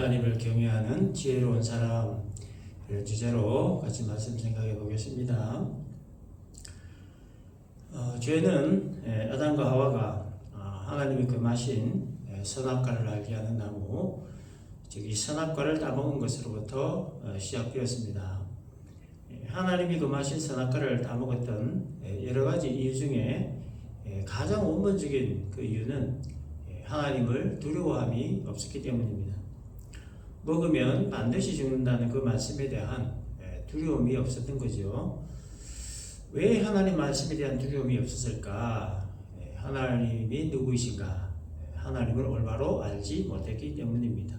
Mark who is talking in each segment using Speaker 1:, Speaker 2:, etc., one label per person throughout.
Speaker 1: 하나님을 경외하는 지혜로운 사람 주제로 같이 말씀 생각해 보겠습니다. 죄는 아담과 하와가 하나님이 금하신 선악과를 알게 하는 나무, 즉 이 선악과를 따먹은 것으로부터 시작되었습니다. 하나님이 금하신 선악과를 따먹었던 여러 가지 이유 중에 가장 원본적인 그 이유는 하나님을 두려워함이 없었기 때문입니다. 먹으면 반드시 죽는다는 그 말씀에 대한 두려움이 없었던 거죠. 왜 하나님 말씀에 대한 두려움이 없었을까? 하나님이 누구이신가? 하나님을 올바로 알지 못했기 때문입니다.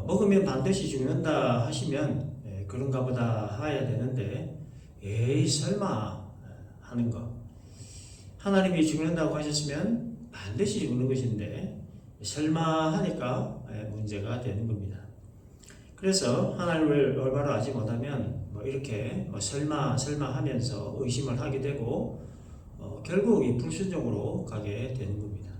Speaker 1: 먹으면 반드시 죽는다 하시면 그런가 보다 해야 되는데 에이 설마 하는 거. 하나님이 죽는다고 하셨으면 반드시 죽는 것인데 설마 하니까 문제가 되는 겁니다. 그래서 하나님을 올바로 알지 못하면 이렇게 설마 하면서 의심을 하게 되고 결국 이 불순종으로 가게 되는 겁니다.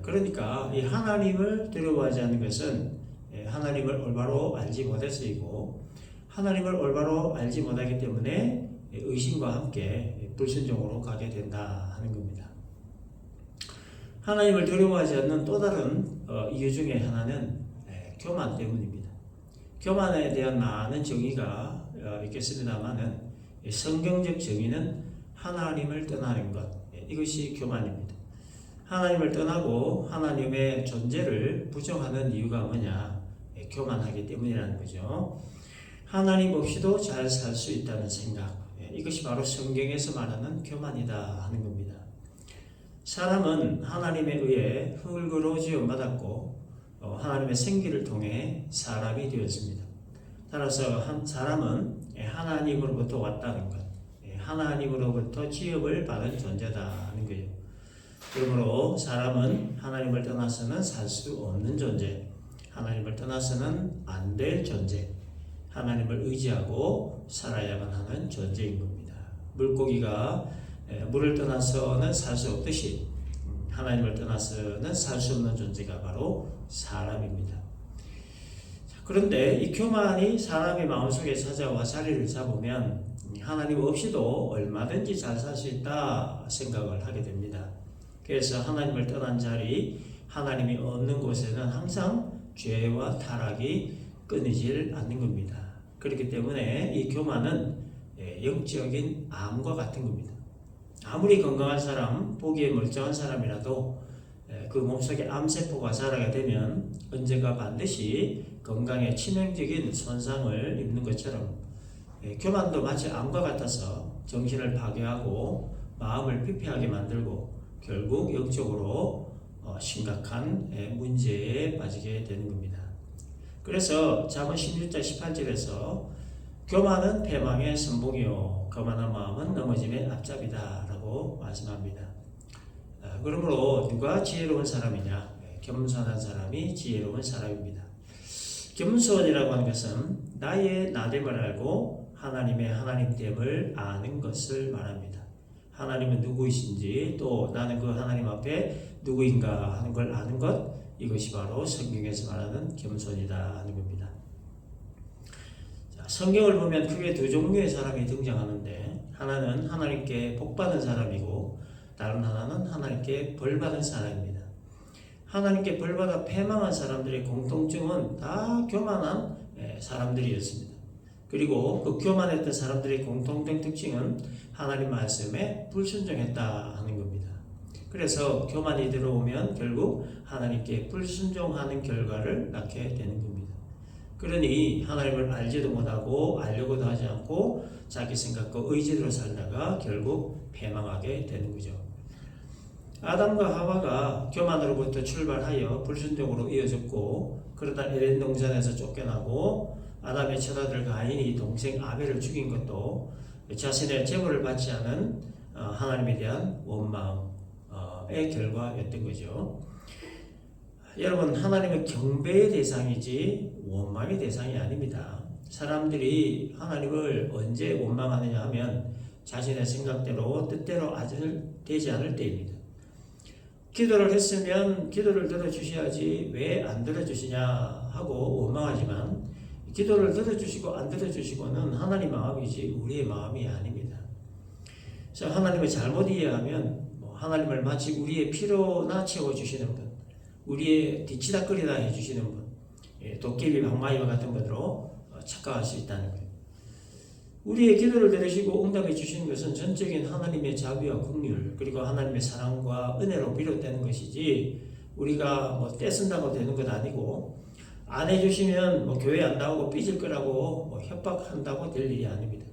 Speaker 1: 그러니까 이 하나님을 두려워하지 않는 것은 하나님을 올바로 알지 못해서이고, 하나님을 올바로 알지 못하기 때문에 의심과 함께 불순종으로 가게 된다 하는 겁니다. 하나님을 두려워하지 않는 또 다른 이유 중에 하나는 교만 때문입니다. 교만에 대한 많은 정의가 있겠습니다만은 성경적 정의는 하나님을 떠나는 것, 이것이 교만입니다. 하나님을 떠나고 하나님의 존재를 부정하는 이유가 뭐냐? 교만하기 때문이라는 거죠. 하나님 없이도 잘 살 수 있다는 생각, 이것이 바로 성경에서 말하는 교만이다 하는 겁니다. 사람은 하나님에 의해 흙으로 지음받았고 하나님의 생기를 통해 사람이 되었습니다. 따라서 사람은 하나님으로부터 왔다는 것, 하나님으로부터 지음을 받은 존재다 하는 거예요. 그러므로 사람은 하나님을 떠나서는 살 수 없는 존재, 하나님을 떠나서는 안 될 존재, 하나님을 의지하고 살아야만 하는 존재인 겁니다. 물고기가 물을 떠나서는 살 수 없듯이 하나님을 떠나서는 살 수 없는 존재가 바로 사람입니다. 그런데 이 교만이 사람의 마음속에 찾아와 자리를 잡으면 하나님 없이도 얼마든지 잘 살 수 있다 생각을 하게 됩니다. 그래서 하나님을 떠난 자리, 하나님이 없는 곳에는 항상 죄와 타락이 끊이질 않는 겁니다. 그렇기 때문에 이 교만은 영적인 암과 같은 겁니다. 아무리 건강한 사람, 보기에 멀쩡한 사람이라도 그 몸속에 암세포가 자라게 되면 언젠가 반드시 건강에 치명적인 손상을 입는 것처럼 교만도 마치 암과 같아서 정신을 파괴하고 마음을 피폐하게 만들고 결국 영적으로 심각한 문제에 빠지게 되는 겁니다. 그래서 잠언 16장 18절에서 교만은 패망의 선봉이요 거만한 마음은 넘어짐의 앞잡이다 라고 말씀합니다. 그러므로 누가 지혜로운 사람이냐? 겸손한 사람이 지혜로운 사람입니다. 겸손이라고 하는 것은 나의 나됨을 알고 하나님의 하나님됨을 아는 것을 말합니다. 하나님은 누구이신지 또 나는 그 하나님 앞에 누구인가 하는 걸 아는 것, 이것이 바로 성경에서 말하는 겸손이다 하는 겁니다. 성경을 보면 크게 두 종류의 사람이 등장하는데 하나는 하나님께 복받은 사람이고 다른 하나는 하나님께 벌받은 사람입니다. 하나님께 벌받아 패망한 사람들의 공통점은 다 교만한 사람들이었습니다. 그리고 그 교만했던 사람들의 공통된 특징은 하나님 말씀에 불순종했다 하는 겁니다. 그래서 교만이 들어오면 결국 하나님께 불순종하는 결과를 낳게 되는 겁니다. 그러니 하나님을 알지도 못하고 알려고도 하지 않고 자기 생각과 의지대로 살다가 결국 패망하게 되는 거죠. 아담과 하와가 교만으로부터 출발하여 불순종으로 이어졌고, 그러다 에덴 동산에서 쫓겨나고 아담의 첫아들 가인이 동생 아벨을 죽인 것도 자신의 제물을 받지 않은 하나님에 대한 원망의 결과였던 거죠. 여러분, 하나님은 경배의 대상이지 원망의 대상이 아닙니다. 사람들이 하나님을 언제 원망하느냐 하면 자신의 생각대로 뜻대로 되지 않을 때입니다. 기도를 했으면 기도를 들어주셔야지 왜 안 들어주시냐 하고 원망하지만 기도를 들어주시고 안 들어주시고는 하나님 마음이지 우리의 마음이 아닙니다. 그래서 하나님을 잘못 이해하면 하나님을 마치 우리의 피로나 채워주시는 분, 우리의 뒤치다거리다 해주시는 분, 도깨비 방망이와 같은 분으로 착각할 수 있다는 거예요. 우리의 기도를 들으시고 응답해 주시는 것은 전적인 하나님의 자비와 긍휼 그리고 하나님의 사랑과 은혜로 비롯되는 것이지 우리가 떼쓴다고 되는 것 아니고 안 해주시면 교회 안 나오고 삐질 거라고 협박한다고 될 일이 아닙니다.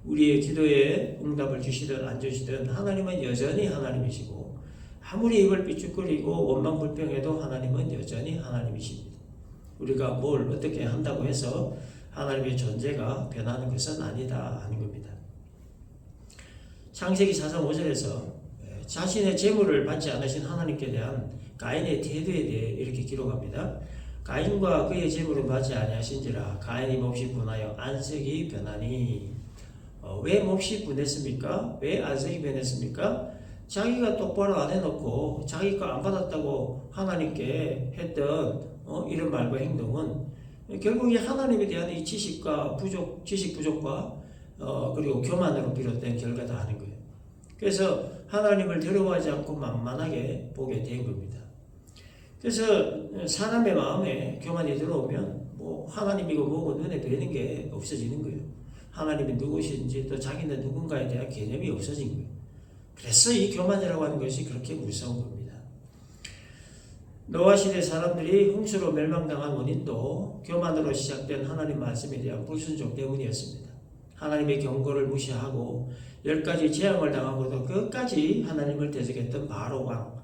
Speaker 1: 우리의 기도에 응답을 주시든 안 주시든 하나님은 여전히 하나님이시고 아무리 입을 삐죽거리고 원망불평해도 하나님은 여전히 하나님이십니다. 우리가 뭘 어떻게 한다고 해서 하나님의 존재가 변하는 것은 아니다 하는 겁니다. 창세기 4장 5절에서 자신의 재물을 받지 않으신 하나님께 대한 가인의 태도에 대해 이렇게 기록합니다. 가인과 그의 재물을 받지 아니하신지라 가인이 몹시 분하여 안색이 변하니. 왜 몹시 분했습니까? 왜 안색이 변했습니까? 자기가 똑바로 안 해놓고 자기 거 안 받았다고 하나님께 했던 이런 말과 행동은 결국에 하나님에 대한 이 지식 부족과 그리고 교만으로 비롯된 결과다 하는 거예요. 그래서 하나님을 두려워하지 않고 만만하게 보게 된 겁니다. 그래서 사람의 마음에 교만이 들어오면 하나님이고 뭐고 눈에 뵈는 게 없어지는 거예요. 하나님이 누구신지 또 자기는 누군가에 대한 개념이 없어진 거예요. 그래서 이 교만이라고 하는 것이 그렇게 무서운 겁니다. 노아 시대 사람들이 홍수로 멸망당한 원인도 교만으로 시작된 하나님 말씀에 대한 불순종 때문이었습니다. 하나님의 경고를 무시하고 10가지 재앙을 당하고도 끝까지 하나님을 대적했던 바로 왕,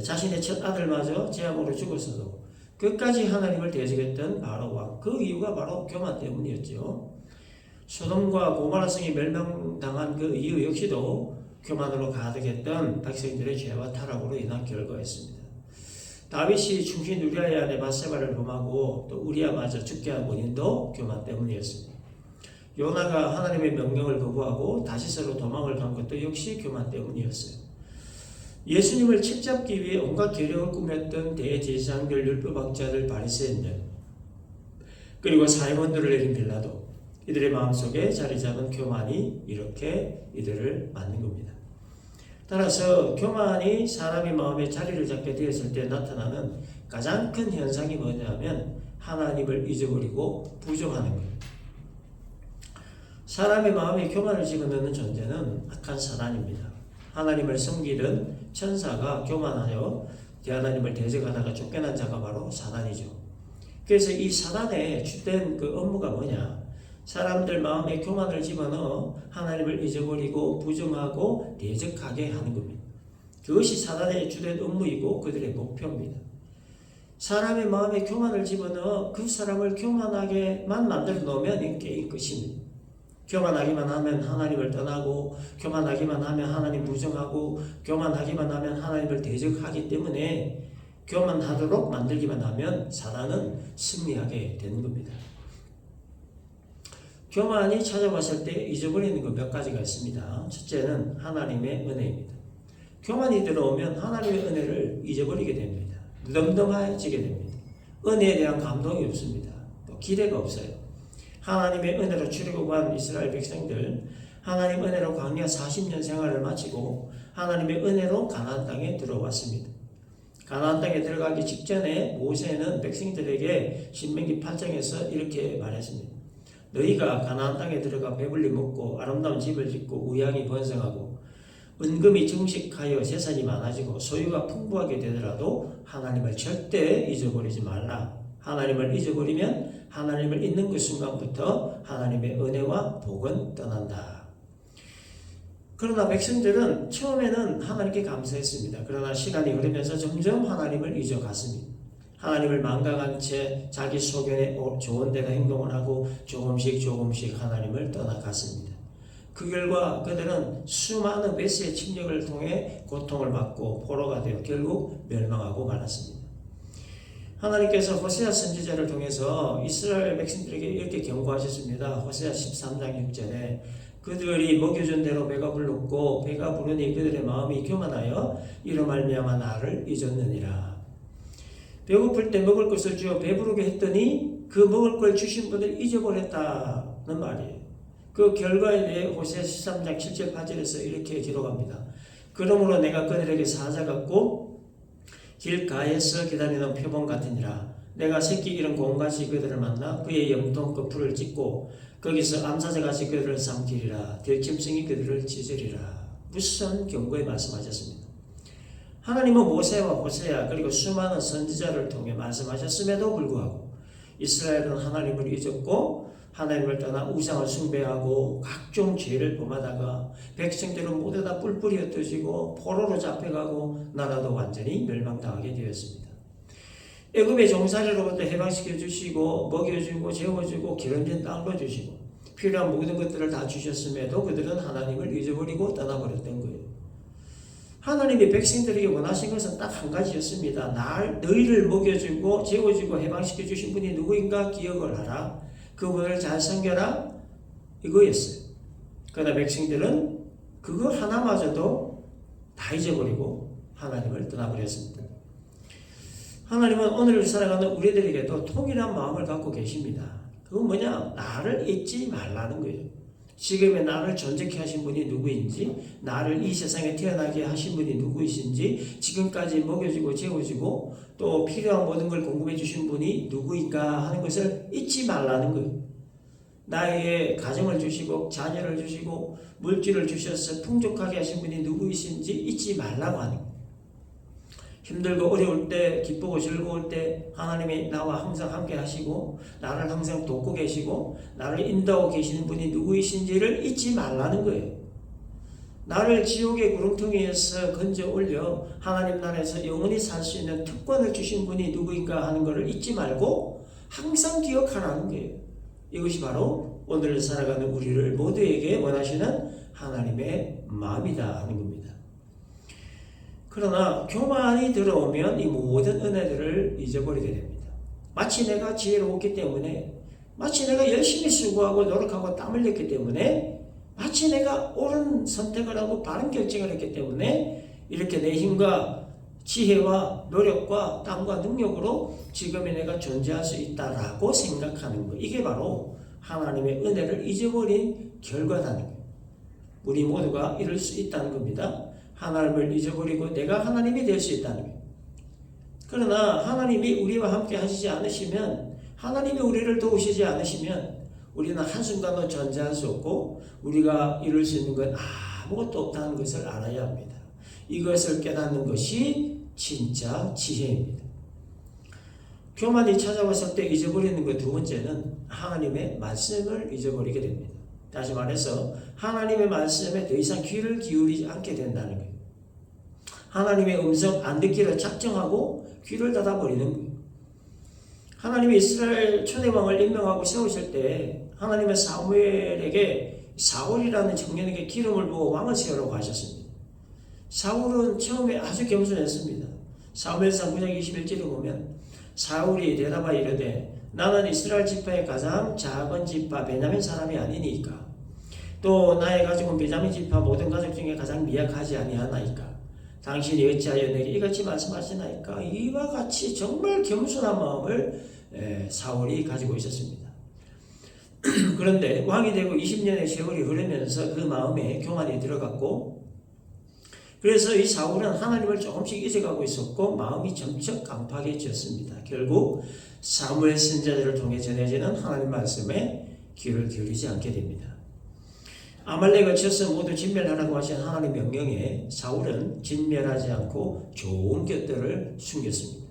Speaker 1: 자신의 첫 아들마저 재앙으로 죽었어도 끝까지 하나님을 대적했던 바로 왕, 그 이유가 바로 교만 때문이었죠. 소돔과 고모라 성이 멸망당한 그 이유 역시도 교만으로 가득했던 백성들의 죄와 타락으로 인한 결과였습니다. 다윗이 충신 우리아의 아내 바세바를 범하고 또 우리아마저 죽게 한 원인도 교만 때문이었습니다. 요나가 하나님의 명령을 거부하고 다시스로 도망을 간 것도 역시 교만 때문이었어요. 예수님을 책잡기 위해 온갖 계략을 꾸몄던 대제사장들, 율법학자들, 바리새인들, 그리고 사회원들을 내린 빌라도, 이들의 마음속에 자리 잡은 교만이 이렇게 이들을 만든 겁니다. 따라서 교만이 사람의 마음에 자리를 잡게 되었을 때 나타나는 가장 큰 현상이 뭐냐면 하나님을 잊어버리고 부정하는 거예요. 사람의 마음에 교만을 집어넣는 존재는 악한 사단입니다. 하나님을 섬기던 천사가 교만하여 대하나님을 대적하다가 쫓겨난 자가 바로 사단이죠. 그래서 이 사단의 주된 그 업무가 뭐냐? 사람들 마음에 교만을 집어넣어 하나님을 잊어버리고 부정하고 대적하게 하는 겁니다. 그것이 사단의 주된 업무이고 그들의 목표입니다. 사람의 마음에 교만을 집어넣어 그 사람을 교만하게만 만들어 놓으면 게임 끝입니다. 교만하기만 하면 하나님을 떠나고 교만하기만 하면 하나님 부정하고 교만하기만 하면 하나님을 대적하기 때문에 교만하도록 만들기만 하면 사단은 승리하게 되는 겁니다. 교만이 찾아왔을 때 잊어버리는 것 몇 가지가 있습니다. 첫째는 하나님의 은혜입니다. 교만이 들어오면 하나님의 은혜를 잊어버리게 됩니다. 무덤덤해지게 됩니다. 은혜에 대한 감동이 없습니다. 또 기대가 없어요. 하나님의 은혜로 출애굽한 이스라엘 백성들, 하나님 은혜로 광야 40년 생활을 마치고 하나님의 은혜로 가나안 땅에 들어왔습니다. 가나안 땅에 들어가기 직전에 모세는 백성들에게 신명기 8장에서 이렇게 말했습니다. 너희가 가나안 땅에 들어가 배불리 먹고 아름다운 집을 짓고 우양이 번성하고 은금이 증식하여 재산이 많아지고 소유가 풍부하게 되더라도 하나님을 절대 잊어버리지 말라. 하나님을 잊어버리면 하나님을 잊는 그 순간부터 하나님의 은혜와 복은 떠난다. 그러나 백성들은 처음에는 하나님께 감사했습니다. 그러나 시간이 흐르면서 점점 하나님을 잊어갔습니다. 하나님을 망각한 채 자기 소견에 좋은 대로 행동을 하고 조금씩 하나님을 떠나갔습니다. 그 결과 그들은 수많은 메시의 침략을 통해 고통을 받고 포로가 되어 결국 멸망하고 말았습니다. 하나님께서 호세아 선지자를 통해서 이스라엘 백성들에게 이렇게 경고하셨습니다. 호세아 13장 6절에 그들이 먹여준 대로 배가 불렀고 배가 부르니 그들의 마음이 교만하여 이로 말미암아 나를 잊었느니라. 배고플 때 먹을 것을 주어 배부르게 했더니 그 먹을 걸 주신 분을 잊어버렸다는 말이에요. 그 결과에 대해 호세아 13장 7절 8절에서 이렇게 기록합니다. 그러므로 내가 그들에게 사자 같고 길가에서 기다리는 표범 같으니라. 내가 새끼 이런 곰같이 그들을 만나 그의 염통 풀을 찢고 거기서 암사자같이 그들을 삼키리라. 들짐승이 그들을 찢으리라. 무슨 경고에 말씀하셨습니다. 하나님은 모세와 호세아 그리고 수많은 선지자를 통해 말씀하셨음에도 불구하고 이스라엘은 하나님을 잊었고 하나님을 떠나 우상을 숭배하고 각종 죄를 범하다가 백성들은 모두 다 뿔뿔이 흩어지고 포로로 잡혀가고 나라도 완전히 멸망당하게 되었습니다. 애굽의 종살이로부터 해방시켜 주시고 먹여주고 재워주고 기름진 땅도 주시고 필요한 모든 것들을 다 주셨음에도 그들은 하나님을 잊어버리고 떠나버렸던 거예요. 하나님이 백성들에게 원하신 것은 딱 한 가지였습니다. 너희를 먹여주고 재워주고 해방시켜 주신 분이 누구인가 기억을 하라. 그분을 잘 섬겨라. 이거였어요. 그러나 백성들은 그거 하나마저도 다 잊어버리고 하나님을 떠나버렸습니다. 하나님은 오늘 살아가는 우리들에게도 통일한 마음을 갖고 계십니다. 그건 뭐냐? 나를 잊지 말라는 거예요. 지금의 나를 존재케 하신 분이 누구인지, 나를 이 세상에 태어나게 하신 분이 누구이신지, 지금까지 먹여주고 재워주고 또 필요한 모든 걸 공급해 주신 분이 누구인가 하는 것을 잊지 말라는 거예요. 나에게 가정을 주시고 자녀를 주시고 물질을 주셔서 풍족하게 하신 분이 누구이신지 잊지 말라고 하는 거예요. 힘들고 어려울 때, 기쁘고 즐거울 때 하나님이 나와 항상 함께 하시고 나를 항상 돕고 계시고 나를 인도하고 계시는 분이 누구이신지를 잊지 말라는 거예요. 나를 지옥의 구렁텅이에서 건져 올려 하나님 나라에서 영원히 살 수 있는 특권을 주신 분이 누구인가 하는 것을 잊지 말고 항상 기억하라는 거예요. 이것이 바로 오늘 살아가는 우리를 모두에게 원하시는 하나님의 마음이다 하는 겁니다. 그러나 교만이 들어오면 이 모든 은혜들을 잊어버리게 됩니다. 마치 내가 지혜로웠기 때문에, 마치 내가 열심히 수고하고 노력하고 땀 흘렸기 때문에, 마치 내가 옳은 선택을 하고 바른 결정을 했기 때문에 이렇게 내 힘과 지혜와 노력과 땀과 능력으로 지금의 내가 존재할 수 있다라고 생각하는 것. 이게 바로 하나님의 은혜를 잊어버린 결과라는 거예요. 우리 모두가 이럴 수 있다는 겁니다. 하나님을 잊어버리고 내가 하나님이 될 수 있다는 거예요. 그러나 하나님이 우리와 함께 하시지 않으시면, 하나님이 우리를 도우시지 않으시면 우리는 한순간도 존재할 수 없고 우리가 이룰 수 있는 건 아무것도 없다는 것을 알아야 합니다. 이것을 깨닫는 것이 진짜 지혜입니다. 교만이 찾아왔을 때 잊어버리는 것 두 번째는 하나님의 말씀을 잊어버리게 됩니다. 다시 말해서 하나님의 말씀에 더 이상 귀를 기울이지 않게 된다는 거예요. 하나님의 음성 안 듣기를 작정하고 귀를 닫아버리는 거예요. 하나님이 이스라엘 초대왕을 임명하고 세우실 때 하나님의 사무엘에게 사울이라는 청년에게 기름을 부어 왕을 세우라고 하셨습니다. 사울은 처음에 아주 겸손했습니다. 사무엘상 9장 21절에 보면 사울이 대답하여 이르되 나는 이스라엘 지파의 가장 작은 지파 베냐민 사람이 아니니까 또 나의 가족은 베냐민 지파 모든 가족 중에 가장 미약하지 아니하나이까 당신이 어찌하여 내게 이같이 말씀하시나이까. 이와 같이 정말 겸손한 마음을 사울이 가지고 있었습니다. 그런데 왕이 되고 20년의 세월이 흐르면서 그 마음에 교만이 들어갔고, 그래서 이 사울은 하나님을 조금씩 잊어가고 있었고 마음이 점점 강팍해졌습니다. 결국 사무엘 선지자들을 통해 전해지는 하나님 말씀에 귀를 기울이지 않게 됩니다. 아말렉을 쳐서 모두 진멸하라고 하신 하나님 명령에 사울은 진멸하지 않고 좋은 것들을 숨겼습니다.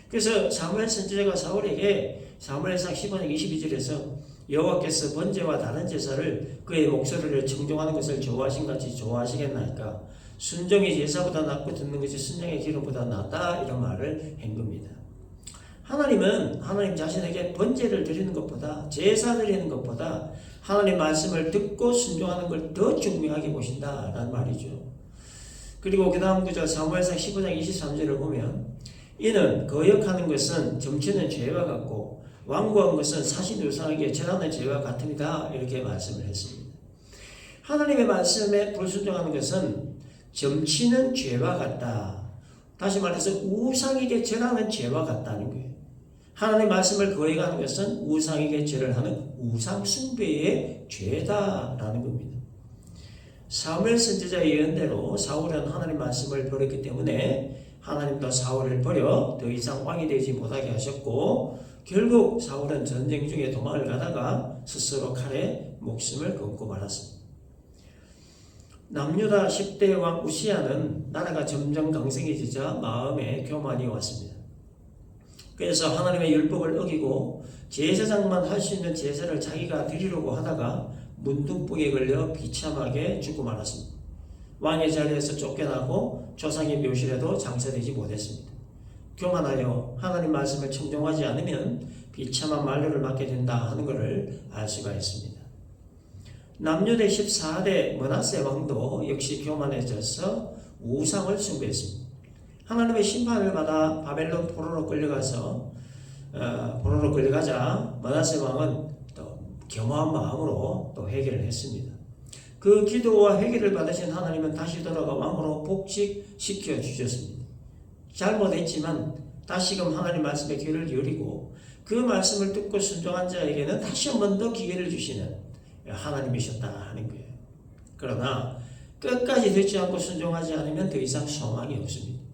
Speaker 1: 그래서 사무엘 선지자가 사울에게 사무엘상 15장 22절에서 여호와께서 번제와 다른 제사를 그의 목소리를 청종하는 것을 좋아하신 같이 좋아하시겠나이까. 순종이 제사보다 낫고 듣는 것이 순종의 기름보다 낫다, 이런 말을 한 겁니다. 하나님은 하나님 자신에게 번제를 드리는 것보다, 제사 드리는 것보다 하나님 말씀을 듣고 순종하는 걸 더 중요하게 보신다라는 말이죠. 그리고 그 다음 구절 사무엘상 15장 23절을 보면 이는 거역하는 것은 점치는 죄와 같고 완고한 것은 사신 유상에게 절하는 죄와 같습니다. 이렇게 말씀을 했습니다. 하나님의 말씀에 불순종하는 것은 점치는 죄와 같다. 다시 말해서 우상에게 절하는 죄와 같다는 거예요. 하나님의 말씀을 거역하는 것은 우상에게 절을 하는 우상 숭배의 죄다라는 겁니다. 사무엘 선지자의 예언대로 사울은 하나님 말씀을 버렸기 때문에 하나님도 사울을 버려 더 이상 왕이 되지 못하게 하셨고, 결국 사울은 전쟁 중에 도망을 가다가 스스로 칼에 목숨을 끊고 말았습니다. 남유다 10대 왕 우시야는 나라가 점점 강盛해지자 마음에 교만이 왔습니다. 그래서 하나님의 율법을 어기고 제사장만 할 수 있는 제사를 자기가 드리려고 하다가 문둥병에 걸려 비참하게 죽고 말았습니다. 왕의 자리에서 쫓겨나고 조상의 묘실에도 장사되지 못했습니다. 교만하여 하나님 말씀을 청종하지 않으면 비참한 만류를 맞게 된다 하는 것을 알 수가 있습니다. 남유대 14대 므낫세 왕도 역시 교만해져서 우상을 숭배했습니다. 하나님의 심판을 받아 바벨론 포로로 끌려가자 므낫세 왕은 또 겸허한 마음으로 또 회개를 했습니다. 그 기도와 회개를 받으신 하나님은 다시 돌아가 왕으로 복직시켜 주셨습니다. 잘못했지만 다시금 하나님 말씀에 귀를 기울이고 그 말씀을 듣고 순종한 자에게는 다시 한 번 더 기회를 주시는 하나님이셨다 하는 거예요. 그러나 끝까지 듣지 않고 순종하지 않으면 더 이상 소망이 없습니다.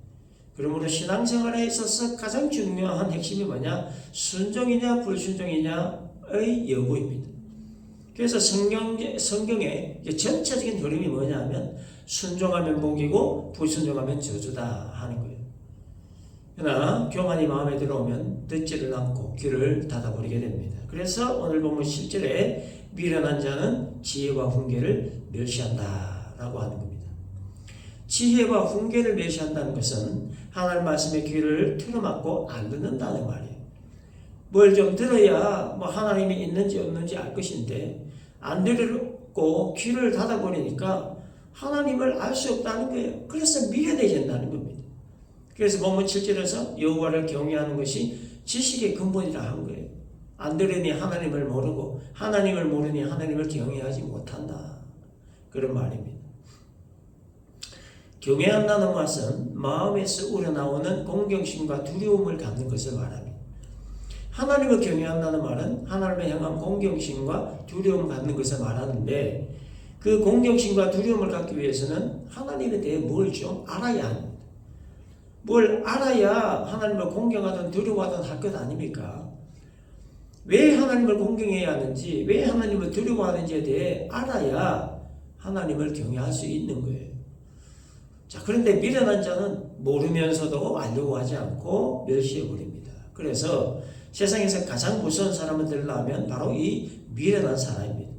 Speaker 1: 그러므로 신앙생활에 있어서 가장 중요한 핵심이 뭐냐? 순종이냐 불순종이냐의 여부입니다. 그래서 성경의 전체적인 흐름이 뭐냐면 순종하면 복이고 불순종하면 저주다 하는 거예요. 그러나 교만이 마음에 들어오면 듣지를 않고 귀를 닫아버리게 됩니다. 그래서 오늘 본문 10절에 미련한 자는 지혜와 훈계를 멸시한다 라고 하는 겁니다. 지혜와 훈계를 멸시한다는 것은 하나님 말씀의 귀를 틀어막고 안 듣는다는 말이에요. 뭘 좀 들어야 하나님이 있는지 없는지 알 것인데 안 들었고 귀를 닫아버리니까 하나님을 알 수 없다는 거예요. 그래서 미련해진다는 겁니다. 그래서 본문 7절에서 여호와를 경외하는 것이 지식의 근본이라 한 거예요. 안 들으니 하나님을 모르고 하나님을 모르니 하나님을 경외하지 못한다. 그런 말입니다. 경외한다는 것은 마음에서 우러나오는 공경심과 두려움을 갖는 것을 말합니다. 하나님을 경외한다는 말은 하나님을 향한 공경심과 두려움을 갖는 것을 말하는데 그 공경심과 두려움을 갖기 위해서는 하나님에 대해 뭘 좀 알아야 합니다. 뭘 알아야 하나님을 공경하든 두려워하든 할 것 아닙니까? 왜 하나님을 공경해야 하는지, 왜 하나님을 두려워하는지에 대해 알아야 하나님을 경외할 수 있는 거예요. 자, 그런데 미련한 자는 모르면서도 알려고 하지 않고 멸시해버립니다. 그래서 세상에서 가장 무서운 사람을 들으려면 바로 이 미련한 사람입니다.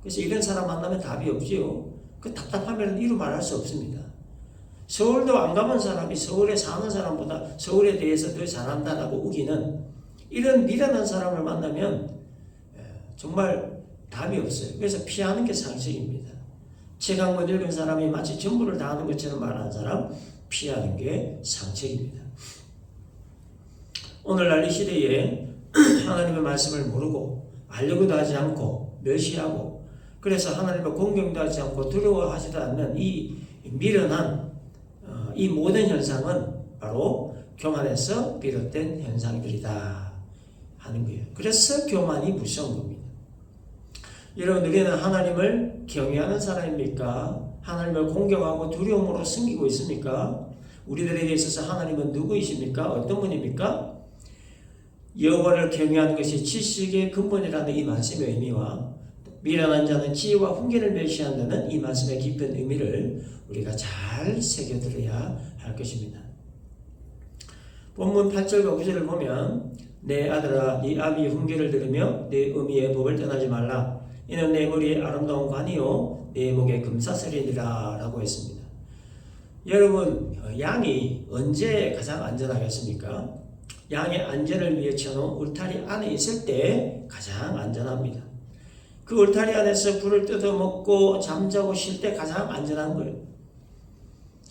Speaker 1: 그래서 이런 사람 만나면 답이 없지요. 그 답답하면 이루 말할 수 없습니다. 서울도 안 가본 사람이 서울에 사는 사람보다 서울에 대해서 더 잘한다라고 우기는 이런 미련한 사람을 만나면 정말 답이 없어요. 그래서 피하는 게 상식입니다. 책 한 권 읽은 사람이 마치 전부를 다 아는 것처럼 말하는 사람 피하는 게 상책입니다. 오늘날 이 시대에 하나님의 말씀을 모르고 알려고도 하지 않고 멸시하고 그래서 하나님을 공경도 하지 않고 두려워하지도 않는 이 미련한 이 모든 현상은 바로 교만에서 비롯된 현상들이다 하는 거예요. 그래서 교만이 무서운 겁니다. 여러분, 우리는 하나님을 경외하는 사람입니까? 하나님을 공경하고 두려움으로 섬기고 있습니까? 우리들에게 있어서 하나님은 누구이십니까? 어떤 분입니까? 여호와를 경외하는 것이 지식의 근본이라는 이 말씀의 의미와 미련한 자는 지혜와 훈계를 멸시한다는 이 말씀의 깊은 의미를 우리가 잘 새겨들어야 할 것입니다. 본문 8절과 9절을 보면 내 아들아 네 아비의 훈계를 들으며 내 어미의 법을 떠나지 말라. 이는 내 머리에 아름다운 관이요 내 목에 금사슬이니라 라고 했습니다. 여러분, 양이 언제 가장 안전하겠습니까? 양의 안전을 위해 쳐놓은 울타리 안에 있을 때 가장 안전합니다. 그 울타리 안에서 불을 뜯어먹고 잠자고 쉴 때 가장 안전한 거예요.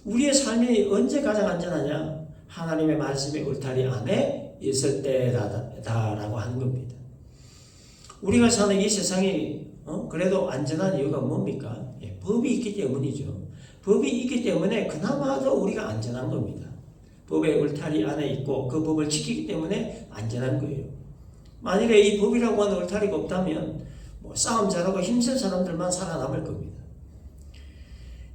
Speaker 1: 우리의 삶이 언제 가장 안전하냐? 하나님의 말씀의 울타리 안에 있을 때다라고 하는 겁니다. 우리가 사는 이 세상이 그래도 안전한 이유가 뭡니까? 예, 법이 있기 때문이죠. 법이 있기 때문에 그나마도 우리가 안전한 겁니다. 법의 울타리 안에 있고 그 법을 지키기 때문에 안전한 거예요. 만일에 이 법이라고 하는 울타리가 없다면 싸움 잘하고 힘센 사람들만 살아남을 겁니다.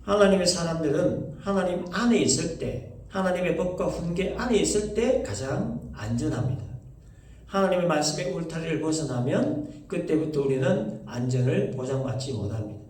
Speaker 1: 하나님의 사람들은 하나님 안에 있을 때, 하나님의 법과 훈계 안에 있을 때 가장 안전합니다. 하나님의 말씀의 울타리를 벗어나면 그때부터 우리는 안전을 보장받지 못합니다.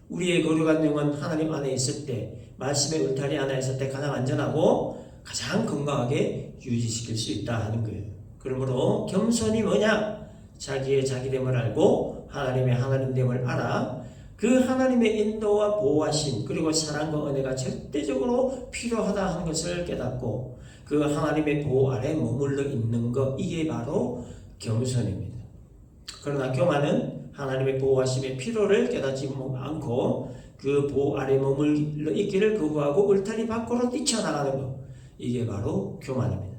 Speaker 1: 우리의 거룩한 영은 하나님 안에 있을 때, 말씀의 울타리 안에 있을 때 가장 안전하고 가장 건강하게 유지시킬 수 있다 하는 거예요. 그러므로 겸손이 뭐냐? 자기의 자기됨을 알고 하나님의 하나님됨을 알아 그 하나님의 인도와 보호하심 그리고 사랑과 은혜가 절대적으로 필요하다 하는 것을 깨닫고 그 하나님의 보호 아래 머물러 있는 것, 이게 바로 겸손입니다. 그러나 교만은 하나님의 보호하심의 필요를 깨닫지 않고 그 보호 아래 머물러 있기를 거부하고 울타리 밖으로 뛰쳐나가는 것, 이게 바로 교만입니다.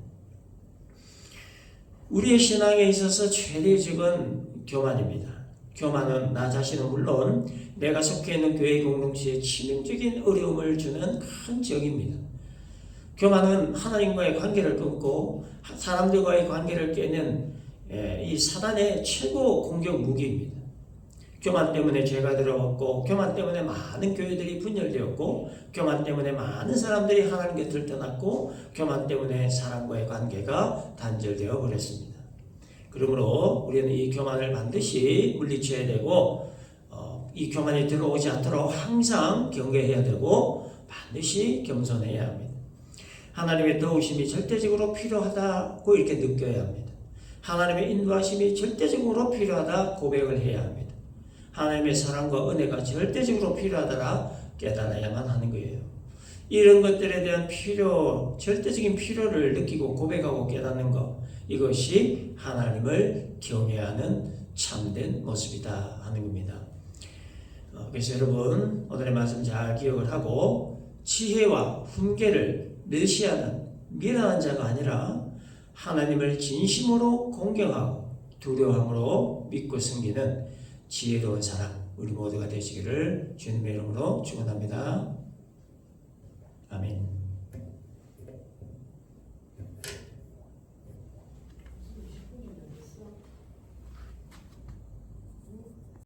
Speaker 1: 우리의 신앙에 있어서 최대적은 교만입니다. 교만은 나 자신은 물론 내가 속해 있는 교회 공동체에 치명적인 어려움을 주는 큰 적입니다. 교만은 하나님과의 관계를 끊고 사람들과의 관계를 깨는 이 사단의 최고 공격 무기입니다. 교만 때문에 죄가 들어왔고, 교만 때문에 많은 교회들이 분열되었고, 교만 때문에 많은 사람들이 하나님 곁을 떠났고, 교만 때문에 사람과의 관계가 단절되어 버렸습니다. 그러므로 우리는 이 교만을 반드시 물리쳐야 되고, 이 교만이 들어오지 않도록 항상 경계해야 되고, 반드시 겸손해야 합니다. 하나님의 도우심이 절대적으로 필요하다고 이렇게 느껴야 합니다. 하나님의 인도하심이 절대적으로 필요하다 고백을 해야 합니다. 하나님의 사랑과 은혜가 절대적으로 필요하다라 깨달아야만 하는 거예요. 이런 것들에 대한 절대적인 필요를 느끼고 고백하고 깨닫는 것, 이것이 하나님을 경외하는 참된 모습이다 하는 겁니다. 그래서 여러분 오늘의 말씀 잘 기억을 하고 지혜와 훈계를 멸시하는 미련한 자가 아니라 하나님을 진심으로 공경하고 두려움으로 믿고 섬기는 지혜로운 사람 우리 모두가 되시기를 주님의 이름으로 축원합니다. 아멘.